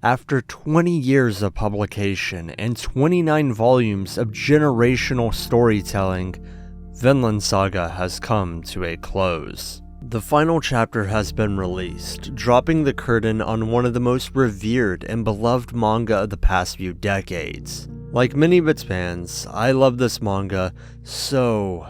After 20 years of publication and 29 volumes of generational storytelling, Vinland Saga has come to a close. The final chapter has been released, dropping the curtain on one of the most revered and beloved manga of the past few decades. Like many of its fans, I love this manga so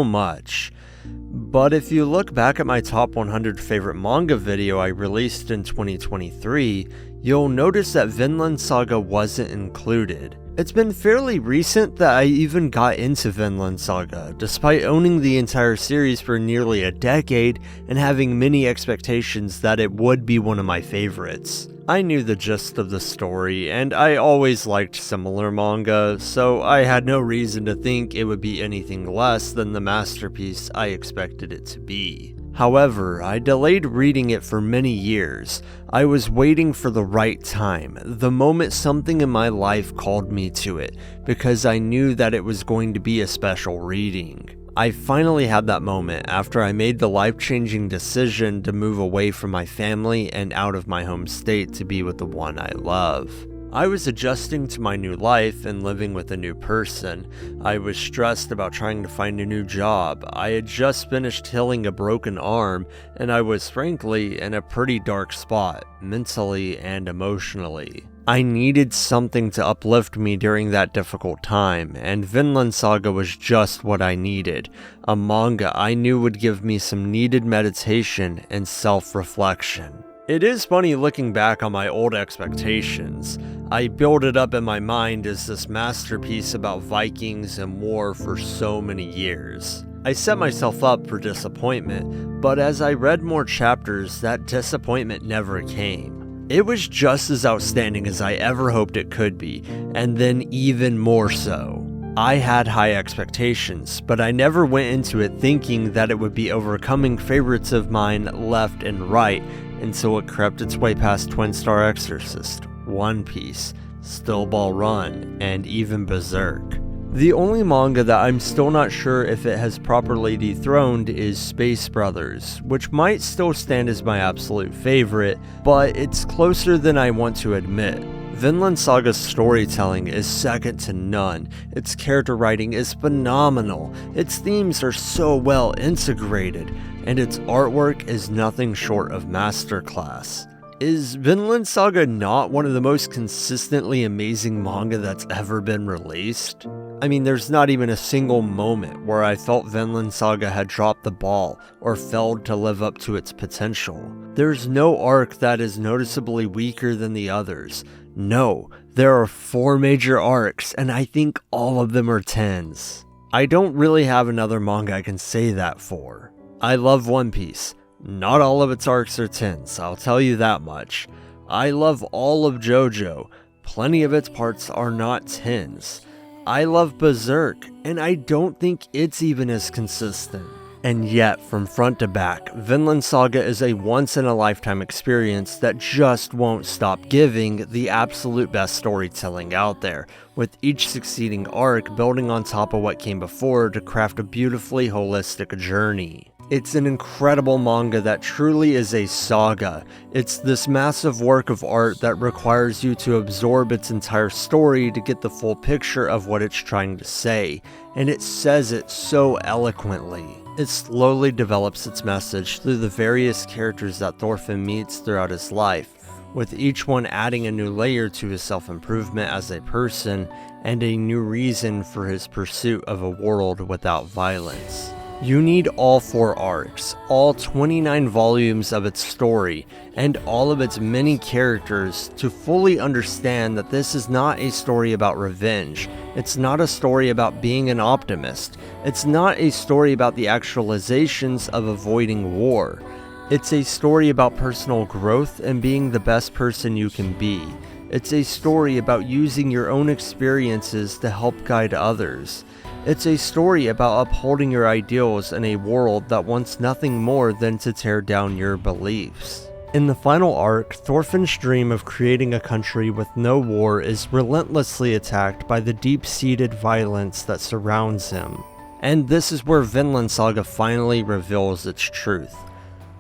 much. But if you look back at my top 100 favorite manga video I released in 2023, you'll notice that Vinland Saga wasn't included. It's been fairly recent that I even got into Vinland Saga, despite owning the entire series for nearly a decade and having many expectations that it would be one of my favorites. I knew the gist of the story, and I always liked similar manga, so I had no reason to think it would be anything less than the masterpiece I expected it to be. However, I delayed reading it for many years. I was waiting for the right time, the moment something in my life called me to it, because I knew that it was going to be a special reading. I finally had that moment after I made the life-changing decision to move away from my family and out of my home state to be with the one I love. I was adjusting to my new life and living with a new person. I was stressed about trying to find a new job. I had just finished healing a broken arm, and I was frankly in a pretty dark spot, mentally and emotionally. I needed something to uplift me during that difficult time, and Vinland Saga was just what I needed. A manga I knew would give me some needed meditation and self-reflection. It is funny looking back on my old expectations. I built it up in my mind as this masterpiece about Vikings and war for so many years. I set myself up for disappointment, but as I read more chapters, that disappointment never came. It was just as outstanding as I ever hoped it could be, and then even more so. I had high expectations, but I never went into it thinking that it would be overcoming favorites of mine left and right until it crept its way past Twin Star Exorcist, One Piece, Still Ball Run, and even Berserk. The only manga that I'm still not sure if it has properly dethroned is Space Brothers, which might still stand as my absolute favorite, but it's closer than I want to admit. Vinland Saga's storytelling is second to none, its character writing is phenomenal, its themes are so well integrated, and its artwork is nothing short of masterclass. Is Vinland Saga not one of the most consistently amazing manga that's ever been released? I mean, there's not even a single moment where I felt Vinland Saga had dropped the ball or failed to live up to its potential. There's no arc that is noticeably weaker than the others. No, there are 4 major arcs, and I think all of them are 10s. I don't really have another manga I can say that for. I love One Piece. Not all of its arcs are 10s, I'll tell you that much. I love all of JoJo. Plenty of its parts are not 10s. I love Berserk, and I don't think it's even as consistent. And yet, from front to back, Vinland Saga is a once-in-a-lifetime experience that just won't stop giving the absolute best storytelling out there, with each succeeding arc building on top of what came before to craft a beautifully holistic journey. It's an incredible manga that truly is a saga. It's this massive work of art that requires you to absorb its entire story to get the full picture of what it's trying to say, and it says it so eloquently. It slowly develops its message through the various characters that Thorfinn meets throughout his life, with each one adding a new layer to his self-improvement as a person and a new reason for his pursuit of a world without violence. You need all 4 arcs, all 29 volumes of its story, and all of its many characters to fully understand that this is not a story about revenge. It's not a story about being an optimist. It's not a story about the actualizations of avoiding war. It's a story about personal growth and being the best person you can be. It's a story about using your own experiences to help guide others. It's a story about upholding your ideals in a world that wants nothing more than to tear down your beliefs. In the final arc, Thorfinn's dream of creating a country with no war is relentlessly attacked by the deep-seated violence that surrounds him. And this is where Vinland Saga finally reveals its truth.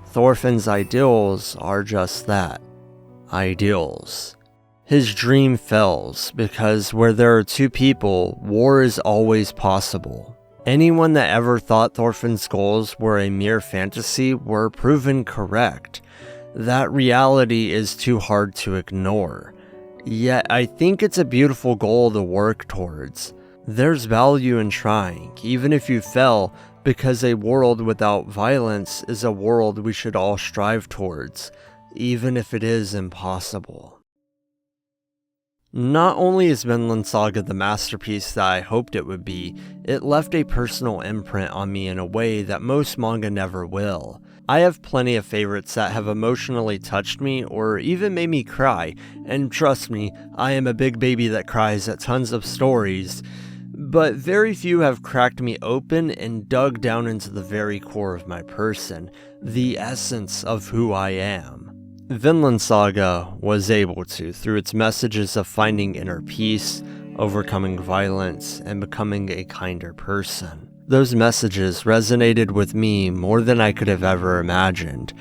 Thorfinn's ideals are just that, ideals. His dream fails because where there are two people, war is always possible. Anyone that ever thought Thorfinn's goals were a mere fantasy were proven correct. That reality is too hard to ignore. Yet I think it's a beautiful goal to work towards. There's value in trying, even if you fail, because a world without violence is a world we should all strive towards, even if it is impossible. Not only is Vinland Saga the masterpiece that I hoped it would be, it left a personal imprint on me in a way that most manga never will. I have plenty of favorites that have emotionally touched me or even made me cry, and trust me, I am a big baby that cries at tons of stories, but very few have cracked me open and dug down into the very core of my person, the essence of who I am. Vinland Saga was able to, through its messages of finding inner peace, overcoming violence, and becoming a kinder person. Those messages resonated with me more than I could have ever imagined.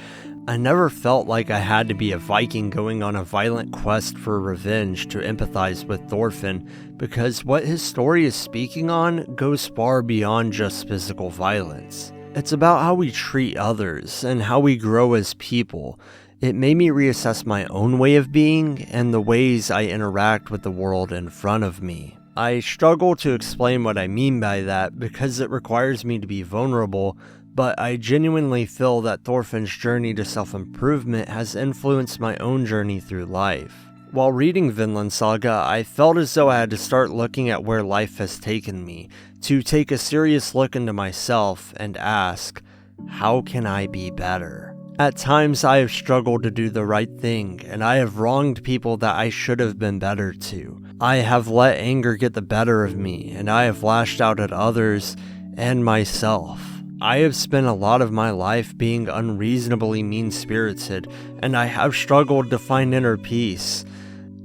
I never felt like I had to be a Viking going on a violent quest for revenge to empathize with Thorfinn, because what his story is speaking on goes far beyond just physical violence. It's about how we treat others and how we grow as people. It made me reassess my own way of being and the ways I interact with the world in front of me. I struggle to explain what I mean by that because it requires me to be vulnerable, but I genuinely feel that Thorfinn's journey to self-improvement has influenced my own journey through life. While reading Vinland Saga, I felt as though I had to start looking at where life has taken me, to take a serious look into myself and ask, how can I be better? At times I have struggled to do the right thing, and I have wronged people that I should have been better to. I have let anger get the better of me, and I have lashed out at others and myself. I have spent a lot of my life being unreasonably mean-spirited, and I have struggled to find inner peace.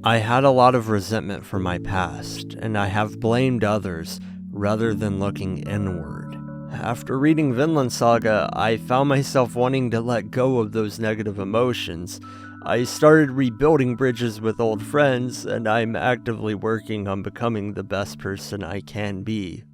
I had a lot of resentment for my past, and I have blamed others rather than looking inward. After reading Vinland Saga, I found myself wanting to let go of those negative emotions. I started rebuilding bridges with old friends, and I'm actively working on becoming the best person I can be.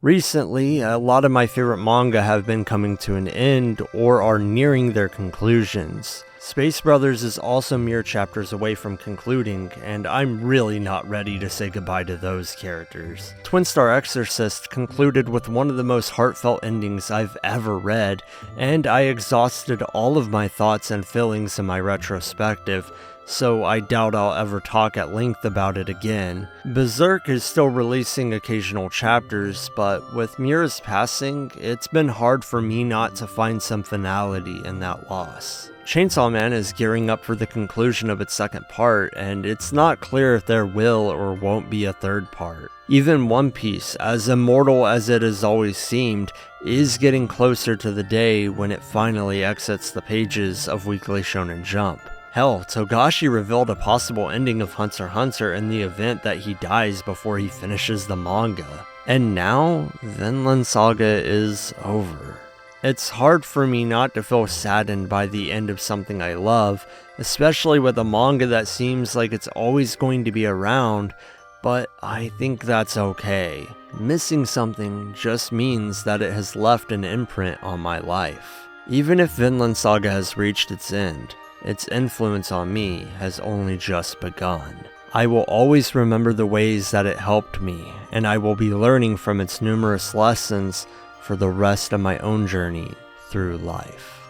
Recently, a lot of my favorite manga have been coming to an end or are nearing their conclusions. Space Brothers is also mere chapters away from concluding, and I'm really not ready to say goodbye to those characters. Twin Star Exorcist concluded with one of the most heartfelt endings I've ever read, and I exhausted all of my thoughts and feelings in my retrospective, so I doubt I'll ever talk at length about it again. Berserk is still releasing occasional chapters, but with Mira's passing, it's been hard for me not to find some finality in that loss. Chainsaw Man is gearing up for the conclusion of its second part, and it's not clear if there will or won't be a third part. Even One Piece, as immortal as it has always seemed, is getting closer to the day when it finally exits the pages of Weekly Shonen Jump. Hell, Togashi revealed a possible ending of Hunter x Hunter in the event that he dies before he finishes the manga. And now, Vinland Saga is over. It's hard for me not to feel saddened by the end of something I love, especially with a manga that seems like it's always going to be around, but I think that's okay. Missing something just means that it has left an imprint on my life. Even if Vinland Saga has reached its end, its influence on me has only just begun. I will always remember the ways that it helped me, and I will be learning from its numerous lessons for the rest of my own journey through life.